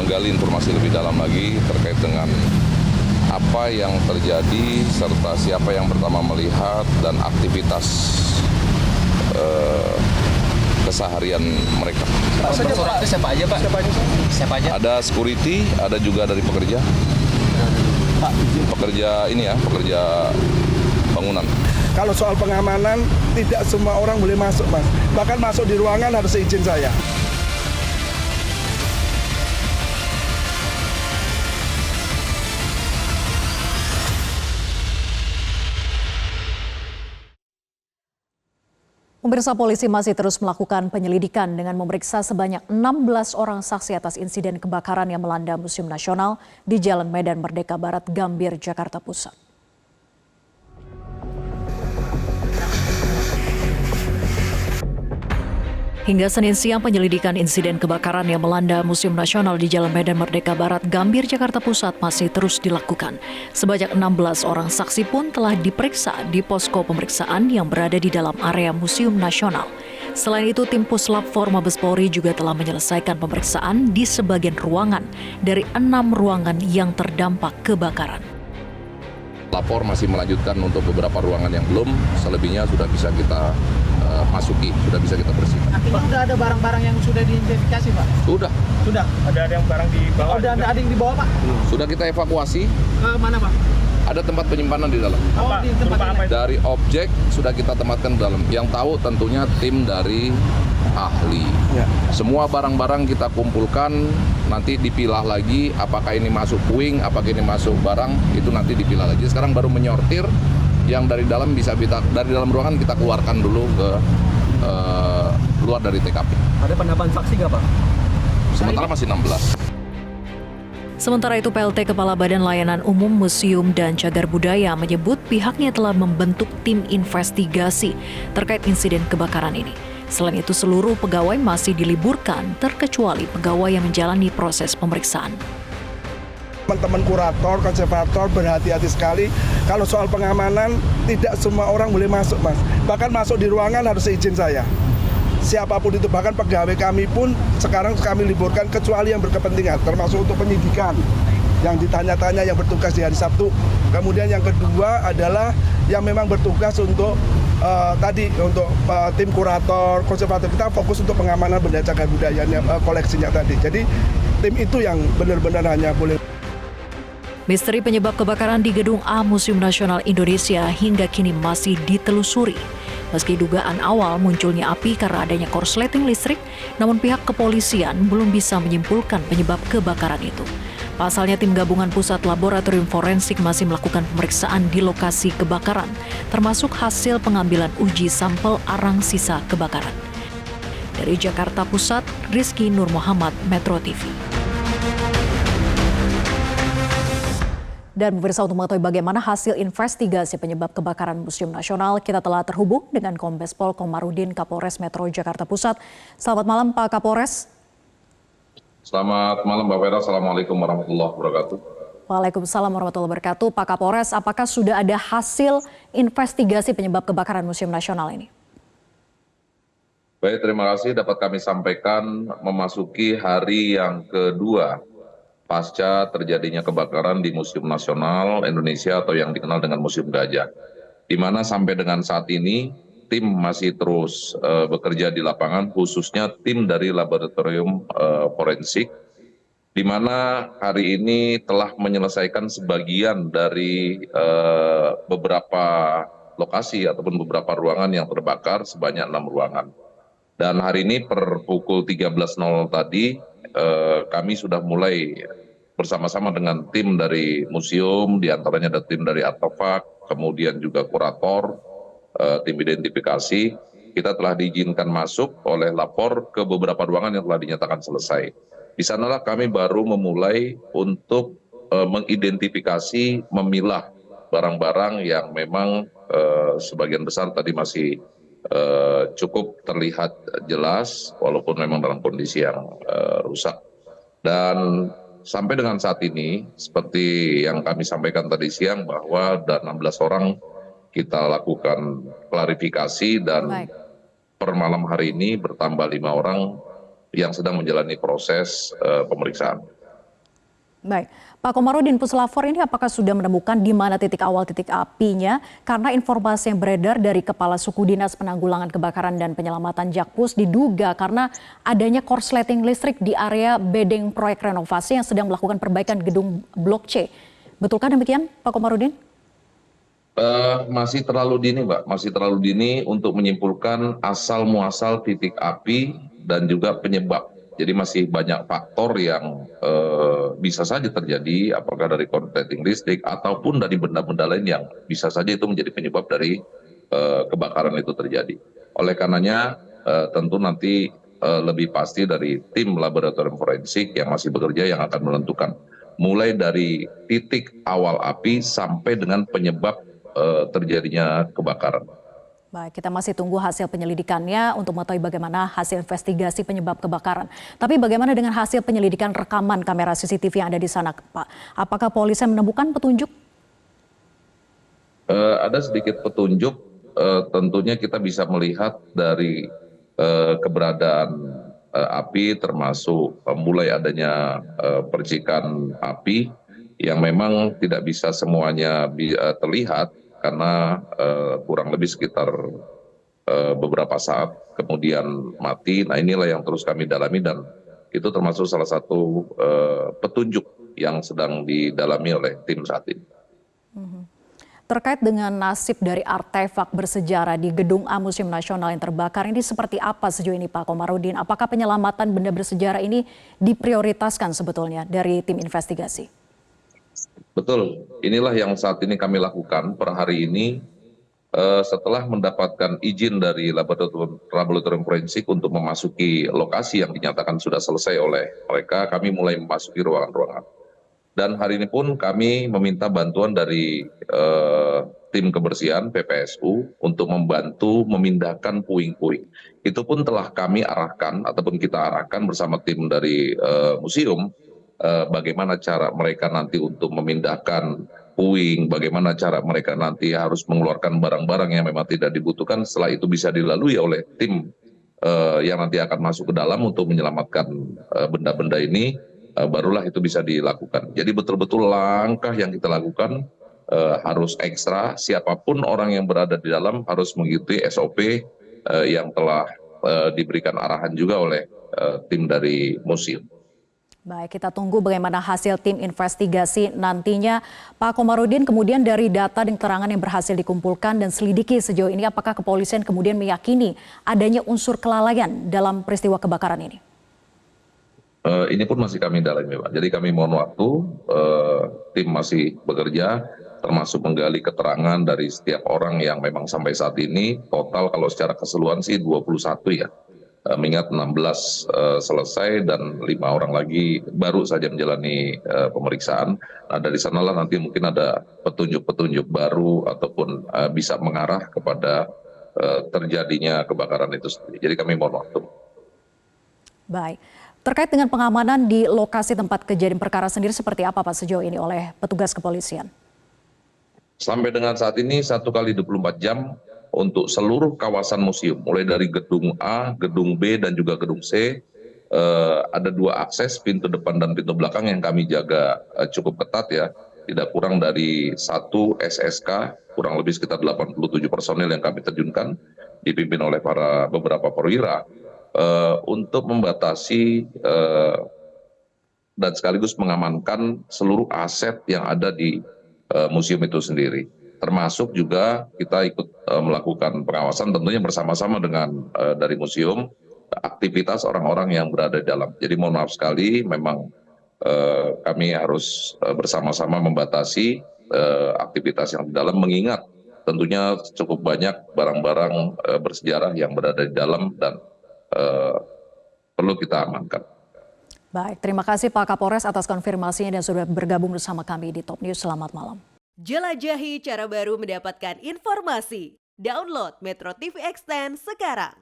menggali informasi lebih dalam lagi terkait dengan apa yang terjadi serta siapa yang pertama melihat dan aktivitas keseharian mereka. Siapa aja Pak? Siapa aja? Ada security, ada juga dari pekerja. Pekerja ini ya, pekerja bangunan. Kalau soal pengamanan, tidak semua orang boleh masuk, Mas. Bahkan masuk di ruangan harus izin saya. Pemirsa, polisi masih terus melakukan penyelidikan dengan memeriksa sebanyak 16 orang saksi atas insiden kebakaran yang melanda Museum Nasional di Jalan Medan Merdeka Barat, Gambir, Jakarta Pusat. Hingga Senin siang, penyelidikan insiden kebakaran yang melanda Museum Nasional di Jalan Medan Merdeka Barat, Gambir, Jakarta Pusat masih terus dilakukan. Sebanyak 16 orang saksi pun telah diperiksa di posko pemeriksaan yang berada di dalam area Museum Nasional. Selain itu, tim Puslap Forma Mabes Polri juga telah menyelesaikan pemeriksaan di sebagian ruangan dari 6 ruangan yang terdampak kebakaran. Lapor masih melanjutkan untuk beberapa ruangan yang belum, selebihnya sudah bisa kita masuki, sudah bisa kita bersihkan. Artinya sudah ada barang-barang yang sudah diidentifikasi, Pak? Sudah. Sudah. Ada yang barang di bawah? Sudah ada yang di bawah, Pak? Sudah kita evakuasi. Ke mana, Pak? Ada tempat penyimpanan di dalam. Di tempat apa itu? Dari objek sudah kita tempatkan di dalam. Yang tahu tentunya tim dari ahli. Ya. Semua barang-barang kita kumpulkan, nanti dipilah lagi apakah ini masuk puing, apakah ini masuk barang, itu nanti dipilah lagi. Sekarang baru menyortir yang dari dalam bisa dari dalam ruangan kita keluarkan dulu ke luar dari TKP. Ada penambahan saksi nggak Pak? Sementara masih 16. Sementara itu, PLT Kepala Badan Layanan Umum Museum dan Cagar Budaya menyebut pihaknya telah membentuk tim investigasi terkait insiden kebakaran ini. Selain itu, seluruh pegawai masih diliburkan, terkecuali pegawai yang menjalani proses pemeriksaan. Teman-teman kurator, konservator berhati-hati sekali. Kalau soal pengamanan, tidak semua orang boleh masuk, Mas. Bahkan masuk di ruangan harus izin saya. Siapapun itu, bahkan pegawai kami pun sekarang kami liburkan kecuali yang berkepentingan, termasuk untuk penyidikan yang ditanya-tanya yang bertugas di hari Sabtu. Kemudian yang kedua adalah yang memang bertugas untuk untuk tim kurator, konservator, kita fokus untuk pengamanan benda cagar budayanya, koleksinya tadi. Jadi tim itu yang benar-benar hanya boleh. Misteri penyebab kebakaran di Gedung A Museum Nasional Indonesia hingga kini masih ditelusuri. Meski dugaan awal munculnya api karena adanya korsleting listrik, namun pihak kepolisian belum bisa menyimpulkan penyebab kebakaran itu. Pasalnya, tim gabungan Pusat Laboratorium Forensik masih melakukan pemeriksaan di lokasi kebakaran, termasuk hasil pengambilan uji sampel arang sisa kebakaran. Dari Jakarta Pusat, Rizky Nur Muhammad, Metro TV. Dan pemirsa, untuk mengetahui bagaimana hasil investigasi penyebab kebakaran Museum Nasional, kita telah terhubung dengan Kombes Pol Komarudin, Kapolres Metro Jakarta Pusat. Selamat malam, Pak Kapolres. Selamat malam, Mbak Vera. Assalamualaikum warahmatullahi wabarakatuh. Waalaikumsalam warahmatullahi wabarakatuh. Pak Kapolres, apakah sudah ada hasil investigasi penyebab kebakaran Museum Nasional ini? Baik, terima kasih dapat kami sampaikan memasuki hari yang kedua pasca terjadinya kebakaran di Museum Nasional Indonesia atau yang dikenal dengan Museum Gajah. Di mana sampai dengan saat ini tim masih terus bekerja di lapangan, khususnya tim dari Laboratorium Forensik, di mana hari ini telah menyelesaikan sebagian dari beberapa lokasi ataupun beberapa ruangan yang terbakar sebanyak 6 ruangan. Dan hari ini per pukul 13.00 tadi kami sudah mulai bersama-sama dengan tim dari museum, diantaranya ada tim dari artefak, kemudian juga kurator, tim identifikasi. Kita telah diizinkan masuk oleh lapor ke beberapa ruangan yang telah dinyatakan selesai. Di sanalah kami baru memulai untuk mengidentifikasi, memilah barang-barang yang memang sebagian besar tadi masih cukup terlihat jelas walaupun memang dalam kondisi yang rusak. Dan sampai dengan saat ini seperti yang kami sampaikan tadi siang bahwa ada 16 orang kita lakukan klarifikasi dan per malam hari ini bertambah 5 orang yang sedang menjalani proses pemeriksaan. Baik, Pak Komarudin, Puslapfor ini apakah sudah menemukan di mana titik awal titik apinya? Karena informasi yang beredar dari Kepala Suku Dinas Penanggulangan Kebakaran dan Penyelamatan Jakpus diduga karena adanya korsleting listrik di area bedeng proyek renovasi yang sedang melakukan perbaikan gedung Blok C. Betulkah demikian, Pak Komarudin? Masih terlalu dini, Mbak. Masih terlalu dini untuk menyimpulkan asal muasal titik api dan juga penyebab. Jadi masih banyak faktor yang bisa saja terjadi, apakah dari korsleting listrik ataupun dari benda-benda lain yang bisa saja itu menjadi penyebab dari kebakaran itu terjadi. Oleh karenanya tentu nanti lebih pasti dari tim laboratorium forensik yang masih bekerja yang akan menentukan mulai dari titik awal api sampai dengan penyebab terjadinya kebakaran. Baik, kita masih tunggu hasil penyelidikannya untuk mengetahui bagaimana hasil investigasi penyebab kebakaran. Tapi bagaimana dengan hasil penyelidikan rekaman kamera CCTV yang ada di sana, Pak? Apakah polisi menemukan petunjuk? Ada sedikit petunjuk, tentunya kita bisa melihat dari keberadaan api termasuk mulai adanya percikan api yang memang tidak bisa semuanya terlihat karena kurang lebih sekitar beberapa saat kemudian mati. Nah inilah yang terus kami dalami dan itu termasuk salah satu petunjuk yang sedang didalami oleh tim saat ini. Terkait dengan nasib dari artefak bersejarah di Gedung A Museum Nasional yang terbakar ini seperti apa sejauh ini Pak Komarudin? Apakah penyelamatan benda bersejarah ini diprioritaskan sebetulnya dari tim investigasi? Betul, inilah yang saat ini kami lakukan per hari ini setelah mendapatkan izin dari laboratorium forensik untuk memasuki lokasi yang dinyatakan sudah selesai oleh mereka, kami mulai memasuki ruangan-ruangan. Dan hari ini pun kami meminta bantuan dari tim kebersihan PPSU untuk membantu memindahkan puing-puing. Itu pun telah kami arahkan ataupun kita arahkan bersama tim dari museum bagaimana cara mereka nanti untuk memindahkan puing, bagaimana cara mereka nanti harus mengeluarkan barang-barang yang memang tidak dibutuhkan. Setelah itu bisa dilalui oleh tim yang nanti akan masuk ke dalam untuk menyelamatkan benda-benda ini. Barulah itu bisa dilakukan. Jadi betul-betul langkah yang kita lakukan harus ekstra. Siapapun orang yang berada di dalam harus mengikuti SOP yang telah diberikan arahan juga oleh tim dari museum. Baik, kita tunggu bagaimana hasil tim investigasi nantinya. Pak Komarudin, kemudian dari data dan keterangan yang berhasil dikumpulkan dan selidiki sejauh ini, apakah kepolisian kemudian meyakini adanya unsur kelalaian dalam peristiwa kebakaran ini? Ini pun masih kami dalami, Pak. Jadi kami mohon waktu, tim masih bekerja, termasuk menggali keterangan dari setiap orang yang memang sampai saat ini, total kalau secara keseluruhan sih 21 ya. Mengingat 16 selesai dan 5 orang lagi baru saja menjalani pemeriksaan. Nah dari sanalah nanti mungkin ada petunjuk-petunjuk baru ataupun bisa mengarah kepada terjadinya kebakaran itu sendiri. Jadi kami mohon waktu. Baik. Terkait dengan pengamanan di lokasi tempat kejadian perkara sendiri seperti apa Pak sejauh ini oleh petugas kepolisian? Sampai dengan saat ini 1 kali 24 jam untuk seluruh kawasan museum, mulai dari gedung A, gedung B, dan juga gedung C, ada 2 akses, pintu depan dan pintu belakang yang kami jaga cukup ketat ya. Tidak kurang dari 1 SSK, kurang lebih sekitar 87 personil yang kami terjunkan, dipimpin oleh beberapa perwira, untuk membatasi dan sekaligus mengamankan seluruh aset yang ada di museum itu sendiri. Termasuk juga kita ikut melakukan pengawasan tentunya bersama-sama dengan dari museum aktivitas orang-orang yang berada di dalam. Jadi mohon maaf sekali memang kami harus bersama-sama membatasi aktivitas yang di dalam mengingat tentunya cukup banyak barang-barang bersejarah yang berada di dalam dan perlu kita amankan. Baik, terima kasih Pak Kapolres atas konfirmasinya dan sudah bergabung bersama kami di Top News. Selamat malam. Jelajahi cara baru mendapatkan informasi. Download Metro TV Extend sekarang.